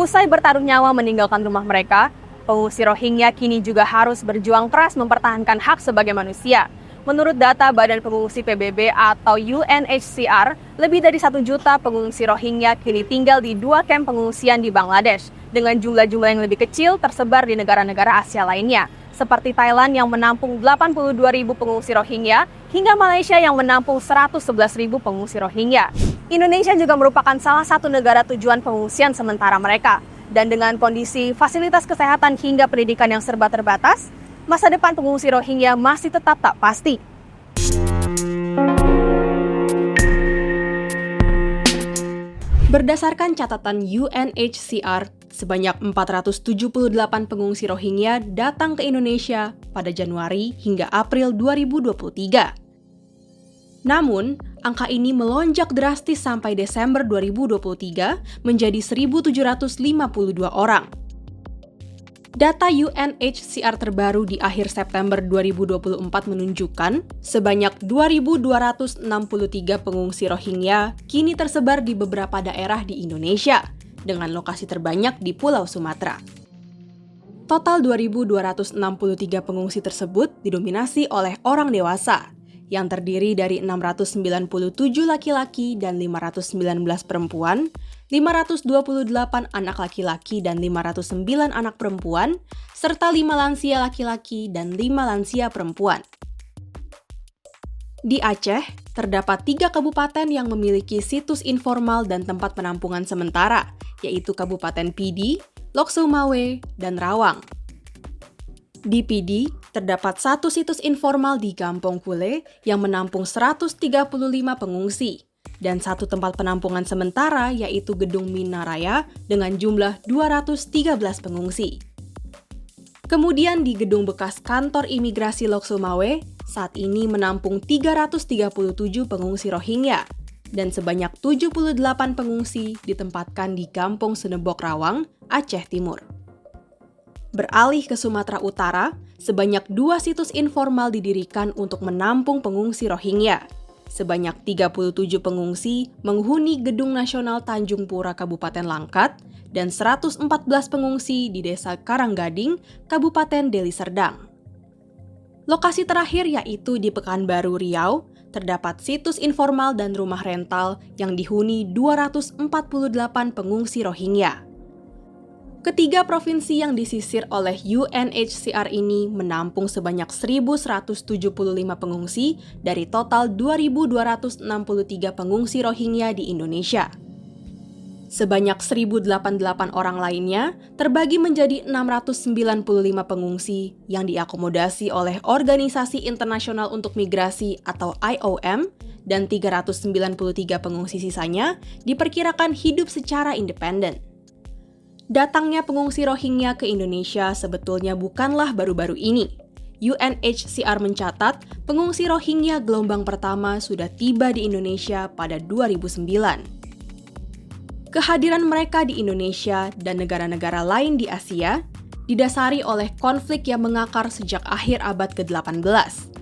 Usai bertaruh nyawa meninggalkan rumah mereka, pengungsi Rohingya kini juga harus berjuang keras mempertahankan hak sebagai manusia. Menurut data Badan Pengungsi PBB atau UNHCR, lebih dari 1 juta pengungsi Rohingya kini tinggal di 2 kamp pengungsian di Bangladesh, dengan jumlah-jumlah yang lebih kecil tersebar di negara-negara Asia lainnya, seperti Thailand yang menampung 82.000 pengungsi Rohingya, hingga Malaysia yang menampung 111.000 pengungsi Rohingya. Indonesia juga merupakan salah satu negara tujuan pengungsian sementara mereka. Dan dengan kondisi fasilitas kesehatan hingga pendidikan yang serba terbatas, masa depan pengungsi Rohingya masih tetap tak pasti. Berdasarkan catatan UNHCR, sebanyak 478 pengungsi Rohingya datang ke Indonesia pada Januari hingga April 2023. Namun, angka ini melonjak drastis sampai Desember 2023 menjadi 1.752 orang. Data UNHCR terbaru di akhir September 2024 menunjukkan sebanyak 2.263 pengungsi Rohingya kini tersebar di beberapa daerah di Indonesia, dengan lokasi terbanyak di Pulau Sumatera. Total 2.263 pengungsi tersebut didominasi oleh orang dewasa, yang terdiri dari 697 laki-laki dan 519 perempuan, 528 anak laki-laki dan 509 anak perempuan, serta 5 lansia laki-laki dan 5 lansia perempuan. Di Aceh, terdapat 3 kabupaten yang memiliki situs informal dan tempat penampungan sementara, yaitu Kabupaten Pidi, Lok Sumawe, dan Rawang. Di Pidi, terdapat 1 situs informal di Kampung Kule yang menampung 135 pengungsi, dan 1 tempat penampungan sementara yaitu Gedung Minaraya dengan jumlah 213 pengungsi. Kemudian di gedung bekas kantor imigrasi Lok Sumawe, saat ini menampung 337 pengungsi Rohingya, dan sebanyak 78 pengungsi ditempatkan di Kampung Senebok Rawang, Aceh Timur. Beralih ke Sumatera Utara, sebanyak 2 situs informal didirikan untuk menampung pengungsi Rohingya. Sebanyak 37 pengungsi menghuni Gedung Nasional Tanjung Pura Kabupaten Langkat dan 114 pengungsi di Desa Karanggading, Kabupaten Deli Serdang. Lokasi terakhir yaitu di Pekanbaru Riau, terdapat situs informal dan rumah rental yang dihuni 248 pengungsi Rohingya. Ketiga provinsi yang disisir oleh UNHCR ini menampung sebanyak 1.175 pengungsi dari total 2.263 pengungsi Rohingya di Indonesia. Sebanyak 1.088 orang lainnya terbagi menjadi 695 pengungsi yang diakomodasi oleh Organisasi Internasional untuk Migrasi atau IOM, dan 393 pengungsi sisanya diperkirakan hidup secara independen. Datangnya pengungsi Rohingya ke Indonesia sebetulnya bukanlah baru-baru ini. UNHCR mencatat pengungsi Rohingya gelombang pertama sudah tiba di Indonesia pada 2009. Kehadiran mereka di Indonesia dan negara-negara lain di Asia didasari oleh konflik yang mengakar sejak akhir abad ke-18.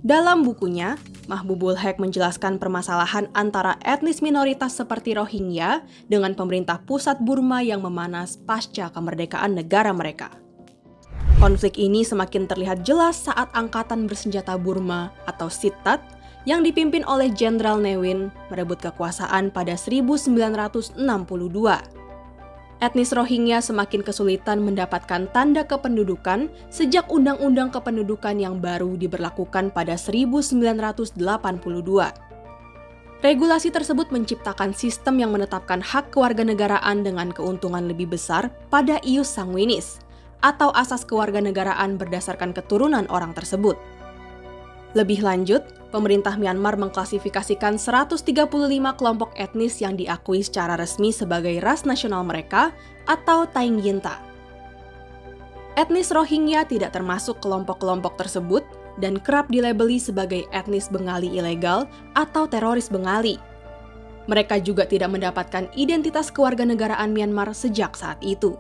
Dalam bukunya, Mahbubul Haq menjelaskan permasalahan antara etnis minoritas seperti Rohingya dengan pemerintah pusat Burma yang memanas pasca kemerdekaan negara mereka. Konflik ini semakin terlihat jelas saat Angkatan Bersenjata Burma atau SITAT yang dipimpin oleh Jenderal Ne Win merebut kekuasaan pada 1962. Etnis Rohingya semakin kesulitan mendapatkan tanda kependudukan sejak Undang-Undang Kependudukan yang baru diberlakukan pada 1982. Regulasi tersebut menciptakan sistem yang menetapkan hak kewarganegaraan dengan keuntungan lebih besar pada ius sanguinis, atau asas kewarganegaraan berdasarkan keturunan orang tersebut. Lebih lanjut, pemerintah Myanmar mengklasifikasikan 135 kelompok etnis yang diakui secara resmi sebagai ras nasional mereka atau Taingyinta. Etnis Rohingya tidak termasuk kelompok-kelompok tersebut dan kerap dilabeli sebagai etnis Bengali ilegal atau teroris Bengali. Mereka juga tidak mendapatkan identitas kewarganegaraan Myanmar sejak saat itu.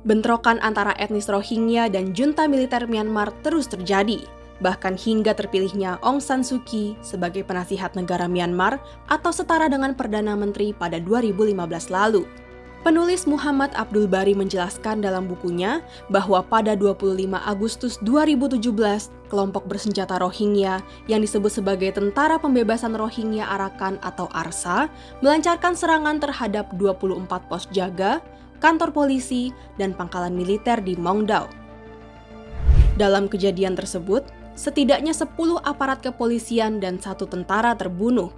Bentrokan antara etnis Rohingya dan junta militer Myanmar terus terjadi, bahkan hingga terpilihnya Aung San Suu Kyi sebagai penasihat negara Myanmar atau setara dengan Perdana Menteri pada 2015 lalu. Penulis Muhammad Abdul Bari menjelaskan dalam bukunya bahwa pada 25 Agustus 2017, kelompok bersenjata Rohingya yang disebut sebagai Tentara Pembebasan Rohingya Arakan atau ARSA melancarkan serangan terhadap 24 pos jaga, kantor polisi, dan pangkalan militer di Mongdao. Dalam kejadian tersebut, setidaknya 10 aparat kepolisian dan 1 tentara terbunuh.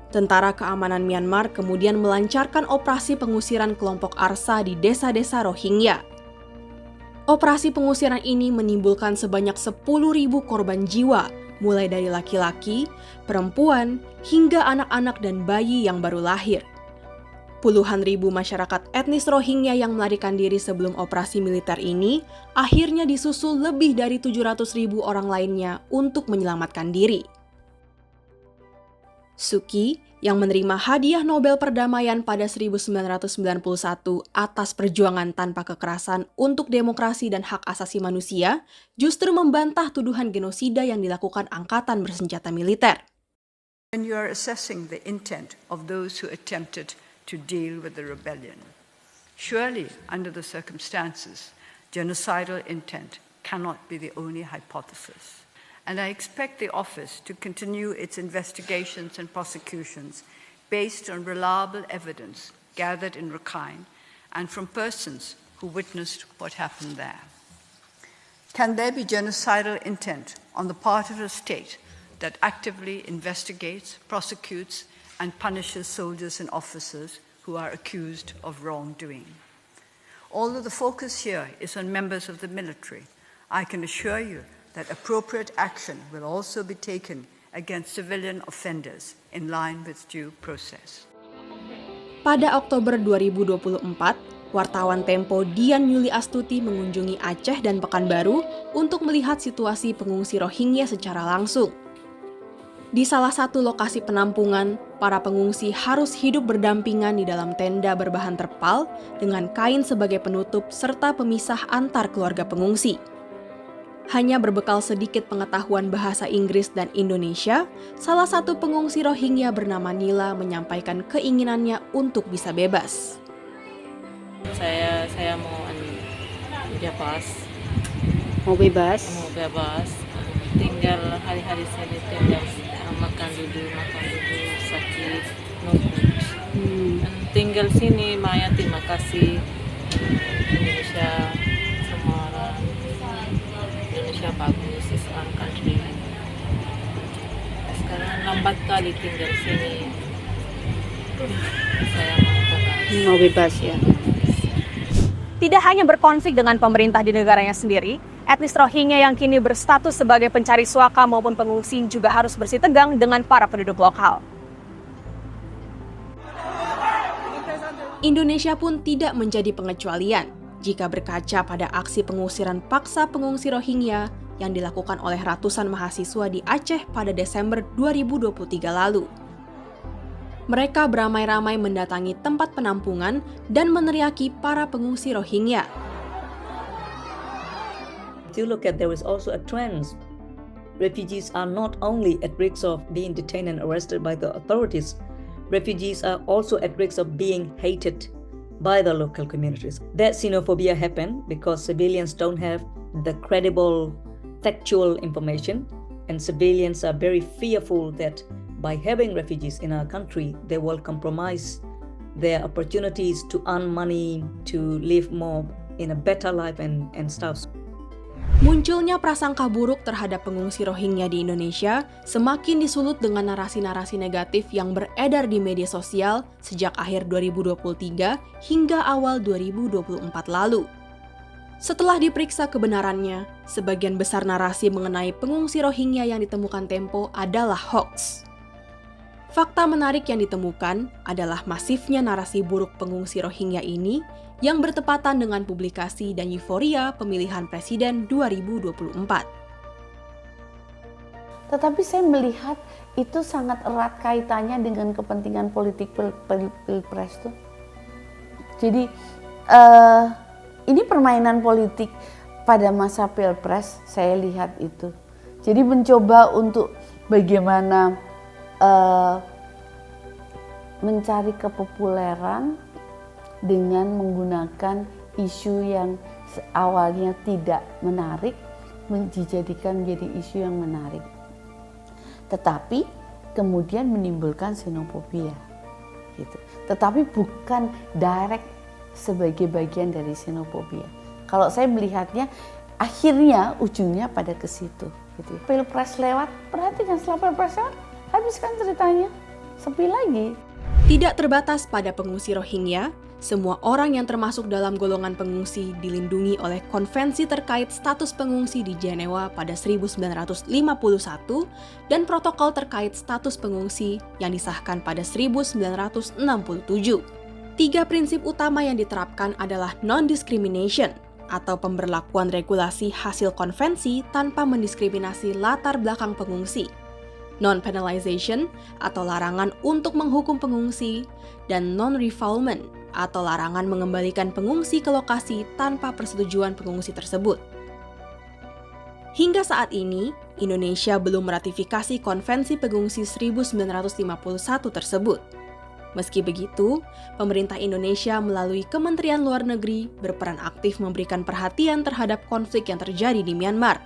Tentara Keamanan Myanmar kemudian melancarkan operasi pengusiran kelompok ARSA di desa-desa Rohingya. Operasi pengusiran ini menimbulkan sebanyak 10.000 korban jiwa, mulai dari laki-laki, perempuan, hingga anak-anak dan bayi yang baru lahir. Puluhan ribu masyarakat etnis Rohingya yang melarikan diri sebelum operasi militer ini akhirnya disusul lebih dari 700.000 orang lainnya untuk menyelamatkan diri. Suki, yang menerima hadiah Nobel Perdamaian pada 1991 atas perjuangan tanpa kekerasan untuk demokrasi dan hak asasi manusia, justru membantah tuduhan genosida yang dilakukan angkatan bersenjata militer. When you are assessing the intent of those who attempted to deal with the rebellion, surely under the circumstances, genocidal intent cannot be the only hypothesis. And I expect the office to continue its investigations and prosecutions based on reliable evidence gathered in Rakhine and from persons who witnessed what happened there. Can there be genocidal intent on the part of a state that actively investigates, prosecutes, and punishes soldiers and officers who are accused of wrongdoing? Although the focus here is on members of the military, I can assure you that appropriate action will also be taken against civilian offenders in line with due process. Pada Oktober 2024, wartawan Tempo Dian Yuli Astuti mengunjungi Aceh dan Pekanbaru untuk melihat situasi pengungsi Rohingya secara langsung. Di salah satu lokasi penampungan, para pengungsi harus hidup berdampingan di dalam tenda berbahan terpal dengan kain sebagai penutup serta pemisah antar keluarga pengungsi. Hanya berbekal sedikit pengetahuan bahasa Inggris dan Indonesia, salah satu pengungsi Rohingya bernama Nila menyampaikan keinginannya untuk bisa bebas. Saya mau bebas. Mau bebas? Mau bebas. Tinggal hari-hari saya tinggal makan duduk, sakit, nunggu. Tinggal sini, Maya, terima kasih Indonesia. Bagus, Islam country. Sekarang lambat kali tinggal sini. Saya mau bebas ya. Tidak hanya berkonflik dengan pemerintah di negaranya sendiri, etnis Rohingya yang kini berstatus sebagai pencari suaka maupun pengungsi juga harus bersitegang dengan para penduduk lokal. Indonesia pun tidak menjadi pengecualian jika berkaca pada aksi pengusiran paksa pengungsi Rohingya yang dilakukan oleh ratusan mahasiswa di Aceh pada Desember 2023 lalu. Mereka beramai-ramai mendatangi tempat penampungan dan meneriaki para pengungsi Rohingya. If you look at, there is also a trend. Refugees are not only at risk of being detained and arrested by the authorities, refugees are also at risk of being hated by the local communities. That xenophobia happened because civilians don't have the credible factual information, and civilians are very fearful that by having refugees in our country, they will compromise their opportunities to earn money, to live more in a better life and stuff. Munculnya prasangka buruk terhadap pengungsi Rohingya di Indonesia semakin disulut dengan narasi-narasi negatif yang beredar di media sosial sejak akhir 2023 hingga awal 2024 lalu. Setelah diperiksa kebenarannya, sebagian besar narasi mengenai pengungsi Rohingya yang ditemukan Tempo adalah hoax. Fakta menarik yang ditemukan adalah masifnya narasi buruk pengungsi Rohingya ini yang bertepatan dengan publikasi dan euforia pemilihan presiden 2024. Tetapi saya melihat itu sangat erat kaitannya dengan kepentingan politik pilpres tuh. Jadi ini permainan politik pada masa pilpres, saya lihat itu. Jadi mencoba untuk bagaimana mencari kepopuleran dengan menggunakan isu yang awalnya tidak menarik dijadikan menjadi isu yang menarik. Tetapi kemudian menimbulkan xenofobia gitu. Tetapi bukan direct sebagai bagian dari xenofobia. Kalau saya melihatnya akhirnya ujungnya pada ke situ gitu. Pilpres lewat, perhatikan setelah Pilpres lewat, habiskan ceritanya, sepi lagi. Tidak terbatas pada pengungsi Rohingya, semua orang yang termasuk dalam golongan pengungsi dilindungi oleh konvensi terkait status pengungsi di Jenewa pada 1951 dan protokol terkait status pengungsi yang disahkan pada 1967. 3 prinsip utama yang diterapkan adalah non-discrimination, atau pemberlakuan regulasi hasil konvensi tanpa mendiskriminasi latar belakang pengungsi, non-penalization atau larangan untuk menghukum pengungsi, dan non-refoulement atau larangan mengembalikan pengungsi ke lokasi tanpa persetujuan pengungsi tersebut. Hingga saat ini, Indonesia belum meratifikasi Konvensi Pengungsi 1951 tersebut. Meski begitu, pemerintah Indonesia melalui Kementerian Luar Negeri berperan aktif memberikan perhatian terhadap konflik yang terjadi di Myanmar.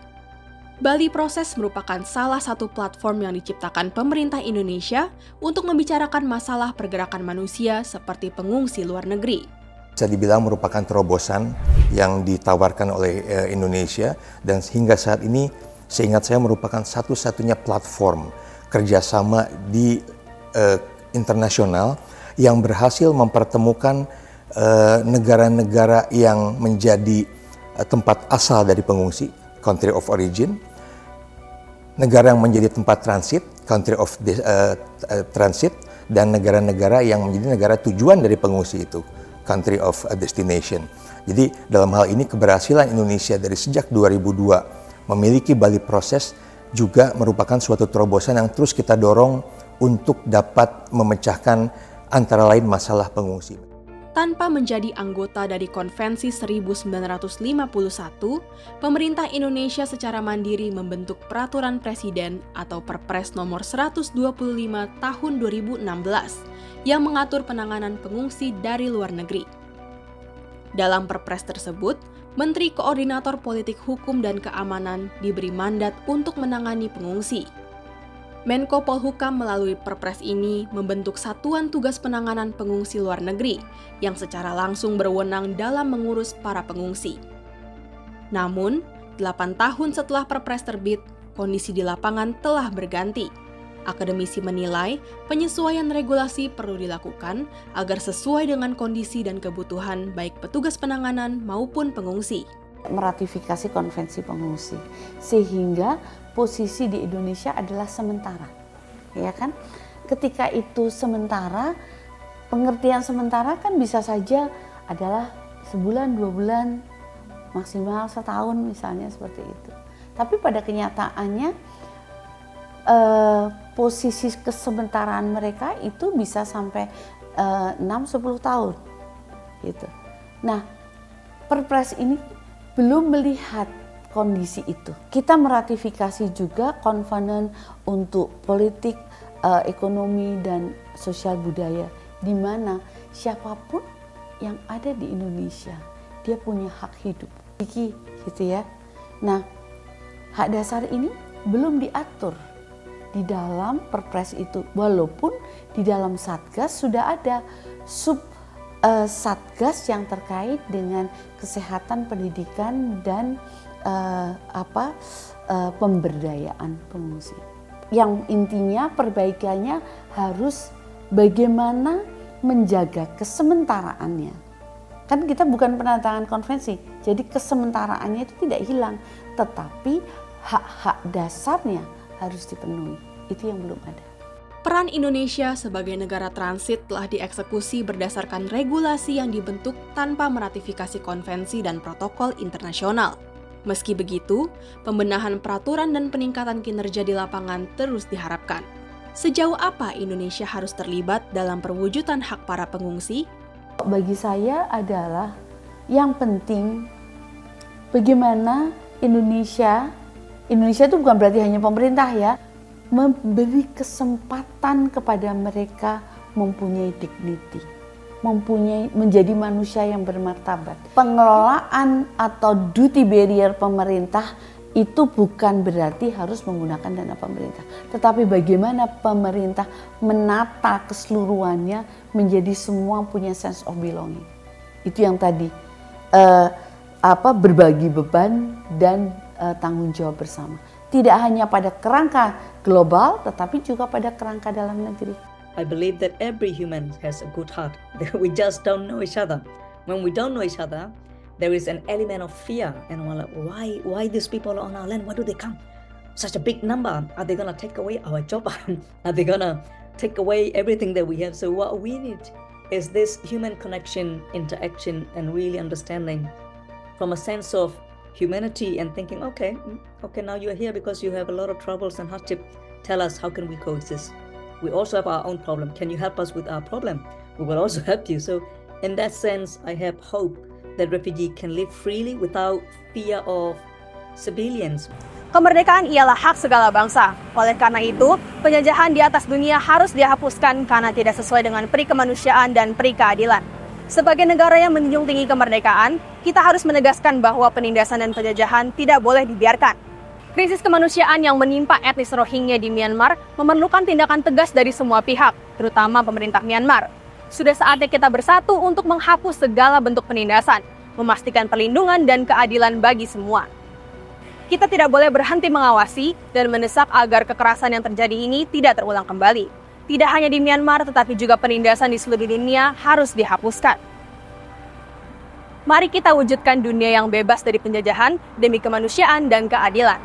Bali Proses merupakan salah satu platform yang diciptakan pemerintah Indonesia untuk membicarakan masalah pergerakan manusia seperti pengungsi luar negeri. Bisa dibilang merupakan terobosan yang ditawarkan oleh Indonesia dan hingga saat ini seingat saya merupakan satu-satunya platform kerjasama di internasional yang berhasil mempertemukan negara-negara yang menjadi tempat asal dari pengungsi, country of origin, negara yang menjadi tempat transit, country of transit, dan negara-negara yang menjadi negara tujuan dari pengungsi itu, country of destination. Jadi dalam hal ini keberhasilan Indonesia dari sejak 2002 memiliki Bali Proses juga merupakan suatu terobosan yang terus kita dorong untuk dapat memecahkan antara lain masalah pengungsi. Tanpa menjadi anggota dari Konvensi 1951, pemerintah Indonesia secara mandiri membentuk Peraturan Presiden atau Perpres nomor 125 tahun 2016 yang mengatur penanganan pengungsi dari luar negeri. Dalam Perpres tersebut, Menteri Koordinator Politik Hukum dan Keamanan diberi mandat untuk menangani pengungsi. Menko Polhukam melalui Perpres ini membentuk Satuan Tugas Penanganan Pengungsi Luar Negeri yang secara langsung berwenang dalam mengurus para pengungsi. Namun, 8 tahun setelah Perpres terbit, kondisi di lapangan telah berganti. Akademisi menilai penyesuaian regulasi perlu dilakukan agar sesuai dengan kondisi dan kebutuhan baik petugas penanganan maupun pengungsi. Meratifikasi konvensi pengungsi sehingga posisi di Indonesia adalah sementara, ya kan? Ketika itu sementara, pengertian sementara kan bisa saja adalah sebulan, 2 bulan, maksimal setahun misalnya seperti itu. Tapi pada kenyataannya posisi kesementaraan mereka itu bisa sampai 6-10 tahun, gitu. Nah, Perpres ini belum melihat kondisi itu. Kita meratifikasi juga Kovenant untuk politik, ekonomi, dan sosial budaya, di mana siapapun yang ada di Indonesia, dia punya hak hidup. Gitu ya. Nah, hak dasar ini belum diatur di dalam Perpres itu, walaupun di dalam Satgas sudah ada Satgas yang terkait dengan kesehatan, pendidikan, dan pemberdayaan pengungsi. Yang intinya perbaikannya harus bagaimana menjaga kesementaraannya. Kan kita bukan penandatangan konvensi, jadi kesementaraannya itu tidak hilang, tetapi hak-hak dasarnya harus dipenuhi. Itu yang belum ada. Peran Indonesia sebagai negara transit telah dieksekusi berdasarkan regulasi yang dibentuk tanpa meratifikasi konvensi dan protokol internasional. Meski begitu, pembenahan peraturan dan peningkatan kinerja di lapangan terus diharapkan. Sejauh apa Indonesia harus terlibat dalam perwujudan hak para pengungsi? Bagi saya adalah yang penting bagaimana Indonesia itu bukan berarti hanya pemerintah ya, memberi kesempatan kepada mereka mempunyai dignity. menjadi manusia yang bermartabat. Pengelolaan atau duty barrier pemerintah itu bukan berarti harus menggunakan dana pemerintah, tetapi bagaimana pemerintah menata keseluruhannya menjadi semua punya sense of belonging. Itu yang tadi berbagi beban dan tanggung jawab bersama. Tidak hanya pada kerangka global, tetapi juga pada kerangka dalam negeri. I believe that every human has a good heart. We just don't know each other. When we don't know each other, there is an element of fear, and we're like, why these people are on our land? Why do they come? Such a big number. Are they gonna take away our job? Are they gonna take away everything that we have? So what we need is this human connection, interaction, and really understanding from a sense of humanity and thinking, okay, now you're here because you have a lot of troubles and hardship. Tell us, how can we coexist? We also have our own problem. Can you help us with our problem? We will also help you. So in that sense, I have hope that refugee can live freely without fear of civilians. Kemerdekaan ialah hak segala bangsa. Oleh karena itu, penjajahan di atas dunia harus dihapuskan karena tidak sesuai dengan peri kemanusiaan dan peri keadilan. Sebagai negara yang menjunjung tinggi kemerdekaan, kita harus menegaskan bahwa penindasan dan penjajahan tidak boleh dibiarkan. Krisis kemanusiaan yang menimpa etnis Rohingya di Myanmar memerlukan tindakan tegas dari semua pihak, terutama pemerintah Myanmar. Sudah saatnya kita bersatu untuk menghapus segala bentuk penindasan, memastikan perlindungan dan keadilan bagi semua. Kita tidak boleh berhenti mengawasi dan mendesak agar kekerasan yang terjadi ini tidak terulang kembali. Tidak hanya di Myanmar, tetapi juga penindasan di seluruh dunia harus dihapuskan. Mari kita wujudkan dunia yang bebas dari penjajahan demi kemanusiaan dan keadilan.